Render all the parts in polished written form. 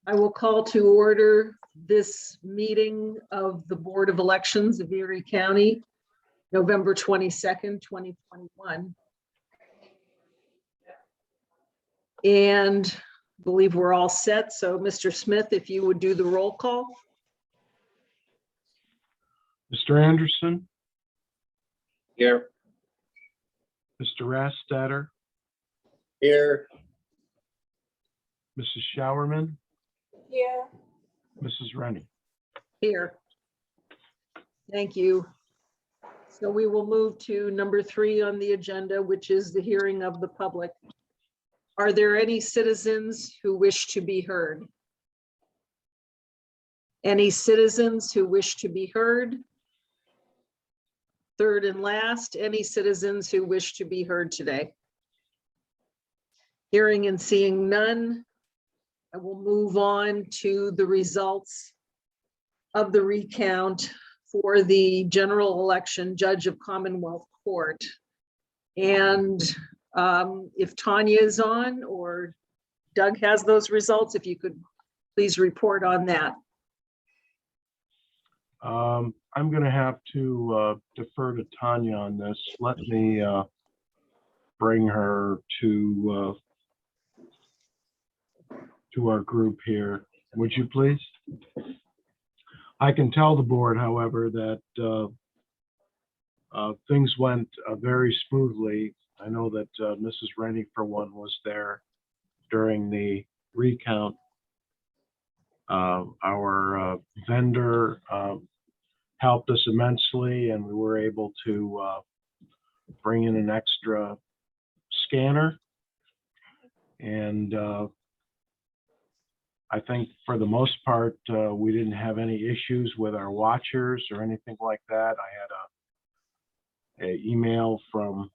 I will call to order this meeting of the Board of Elections of Erie County, November 22nd, 2021. And I believe we're all set. So Mr. Smith, if you would do the roll call. Mr. Anderson, Here. Mr. Rastetter, Here. Mrs. Showerman, Here. Mrs. Rennie. Here. Thank you. So we will move to number 3 on the agenda, which is the hearing of the public. Are there any citizens who wish to be heard? Any citizens who wish to be heard? Third and last, any citizens who wish to be heard today? Hearing and seeing none, I will move on to the results of the recount for the general election judge of Commonwealth Court. And if Tanya is on or Doug has those results, if you could please report on that. I'm going to have to defer to Tanya on this. Let me bring her to our group here. Would you please? I can tell the board, however, that things went very smoothly. I know that Mrs. Rennie, for one, was there during the recount. Our vendor helped us immensely, and we were able to bring in an extra scanner. And I think for the most part, we didn't have any issues with our watchers or anything like that. I had an email from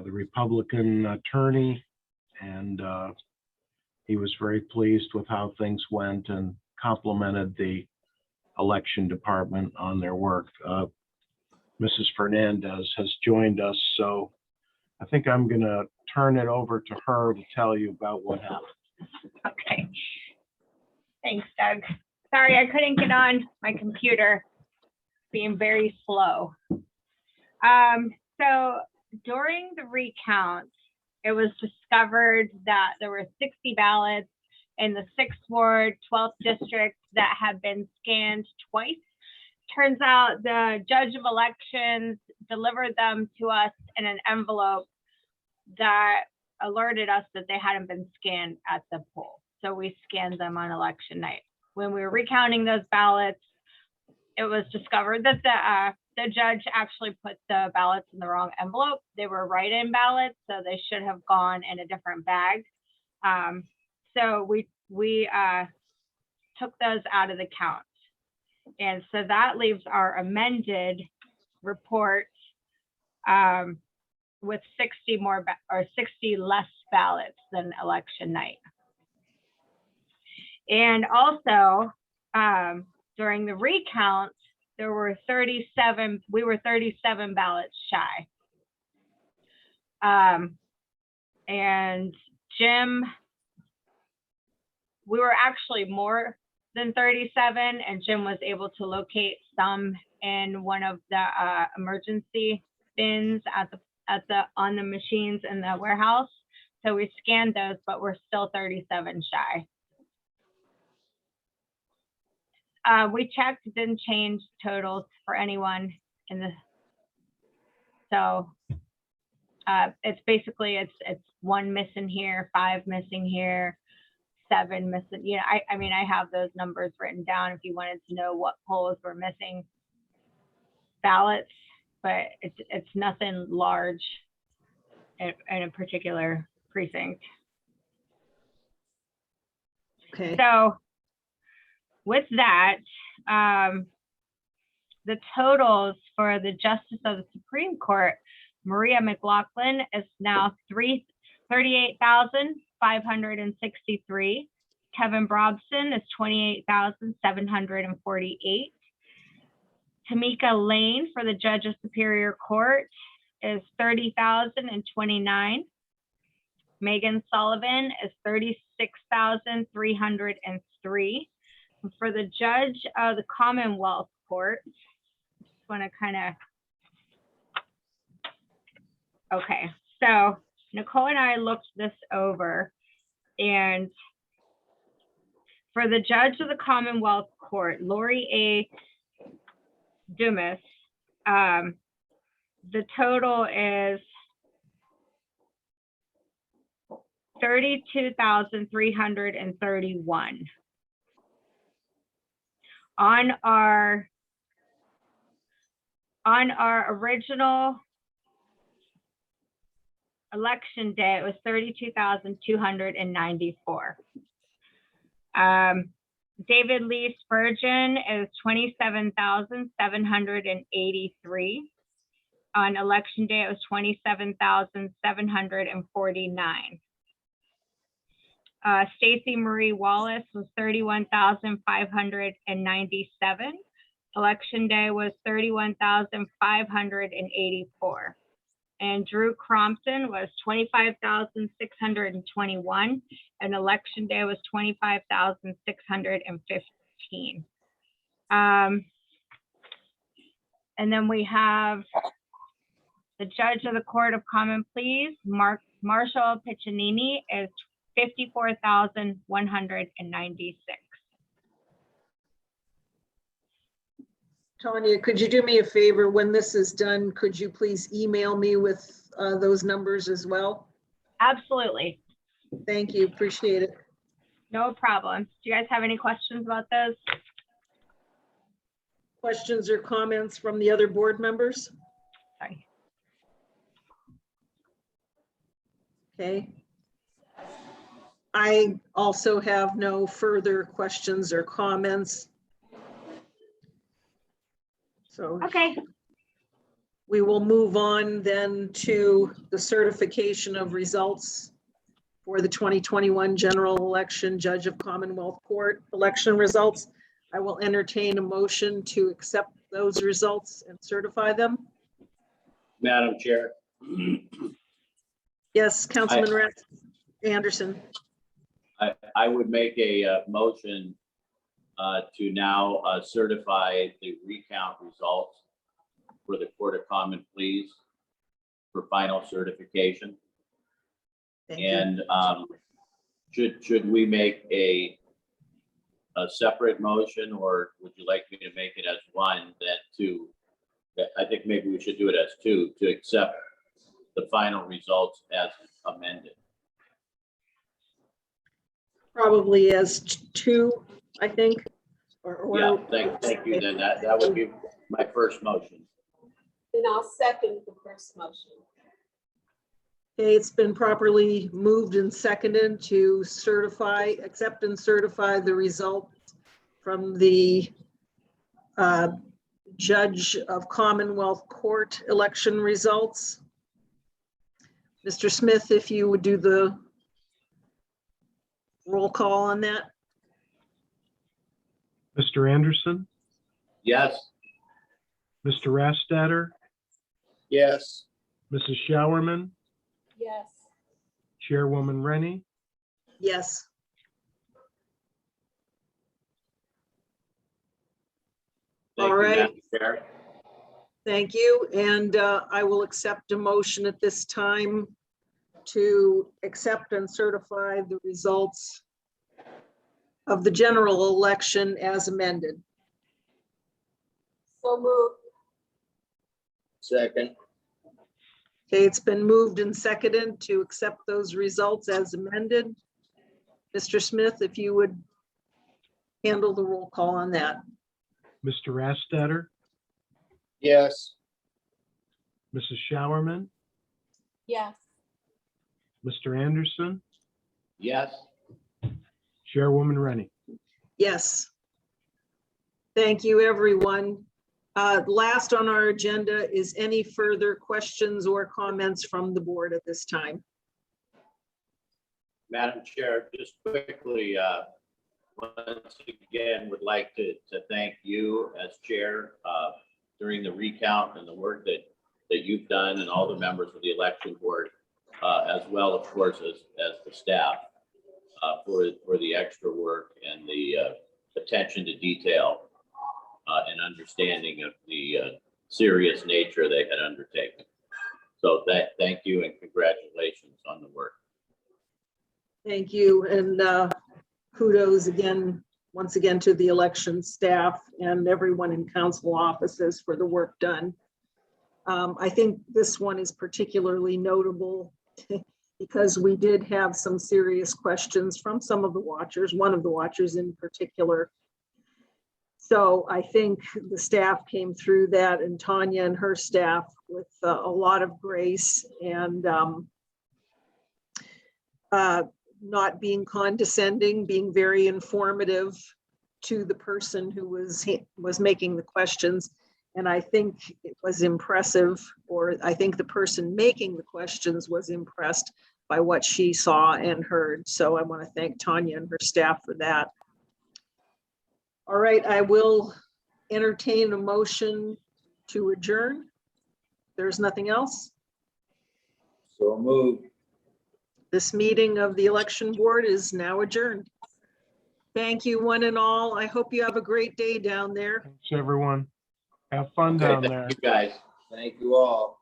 the Republican attorney, and he was very pleased with how things went and complimented the election department on their work. Mrs. Fernandez has joined us, so I think I'm going to turn it over to her to tell you about what happened. Okay. Thanks, Doug. Sorry, I couldn't get on my computer, being very slow. So during the recount, it was discovered that there were 60 ballots in the 6th Ward, 12th District that had been scanned twice. Turns out the judge of elections delivered them to us in an envelope that alerted us that they hadn't been scanned at the poll. So we scanned them on election night. When we were recounting those ballots, it was discovered that the judge actually put the ballots in the wrong envelope. They were write-in ballots, so they should have gone in a different bag. So we took those out of the count. And so that leaves our amended report with 60 more or 60 less ballots than election night. And also during the recount, there were 37, we were 37 ballots shy. And Jim, we were actually more than 37, and Jim was able to locate some in one of the emergency bins on the machines in the warehouse. So we scanned those, but we're still 37 shy. We checked, didn't change totals for anyone in the, so it's basically, it's 1 missing here, 5 missing here, 7 missing. You know, I mean, I have those numbers written down if you wanted to know what polls were missing ballots, but it's nothing large in a particular precinct. Okay. So with that, the totals for the Justice of the Supreme Court, Maria McLaughlin is now 38,563. Kevin Brobson is 28,748. Tamika Lane for the Judge of Superior Court is 30,029. Megan Sullivan is 36,303. For the judge of the Commonwealth Court, just want to kind of, okay, so Nicole and I looked this over, and for the judge of the Commonwealth Court, Lori A. Dumas, the total is 32,331. On our original election day, it was 32,294. David Lee Spurgeon is 27,783. On election day, it was 27,749. Stacy Marie Wallace was 31,597. Election day was 31,584. And Drew Crompton was 25,621. And election day was 25,615. And then we have the judge of the Court of Common Pleas, Marshall Piccinini, is 54,196. Tanya, could you do me a favor? When this is done, could you please email me with those numbers as well? Absolutely. Thank you. Appreciate it. No problem. Do you guys have any questions about those? Questions or comments from the other board members? Sorry. Okay. I also have no further questions or comments. So Okay. we will move on then to the certification of results for the 2021 general election judge of Commonwealth Court election results. I will entertain a motion to accept those results and certify them. Madam Chair. Yes, Councilman Rex Anderson. I would make a motion to now certify the recount results for the Court of Common Pleas for final certification. Thank you. And should we make a separate motion, or would you like me to make it as one, then two? I think maybe we should do it as two, to accept the final results as amended. Probably as two, I think. Yeah, thank you. Then that would be my first motion. Then I'll second the first motion. Okay, it's been properly moved and seconded to certify, accept and certify the results from the Judge of Commonwealth Court election results. Mr. Smith, if you would do the roll call on that. Mr. Anderson, Yes. Mr. Rastetter, Yes. Mrs. Showerman, Yes. Chairwoman Rennie, Yes. Thank All you, right. Madam Chair. Thank you. And I will accept a motion at this time to accept and certify the results of the general election as amended. So moved. Second. Okay, it's been moved and seconded to accept those results as amended. Mr. Smith, if you would handle the roll call on that. Mr. Rastetter, Yes. Mrs. Showerman, Yes. Mr. Anderson, Yes. Chairwoman Rennie. Yes. Thank you, everyone. Last on our agenda is any further questions or comments from the board at this time. Madam Chair, just quickly, once again, would like to thank you as chair during the recount and the work that you've done, and all the members of the election board. as well, of course, as the staff, for the extra work and the attention to detail and understanding of the serious nature they had undertaken. So thank you and congratulations on the work. Thank you, and kudos again, once again, to the election staff and everyone in council offices for the work done. I think this one is particularly notable because we did have some serious questions from some of the watchers, one of the watchers in particular. So I think the staff came through that, and Tanya and her staff, with a lot of grace and not being condescending, being very informative to the person who was making the questions. And I think it was impressive, or I think the person making the questions was impressed by what she saw and heard. So I want to thank Tanya and her staff for that. All right, I will entertain a motion to adjourn. There's nothing else. So moved. This meeting of the election board is now adjourned. Thank you, one and all. I hope you have a great day down there. Thanks, everyone. Have fun Okay, down thank there. you guys. Thank you all.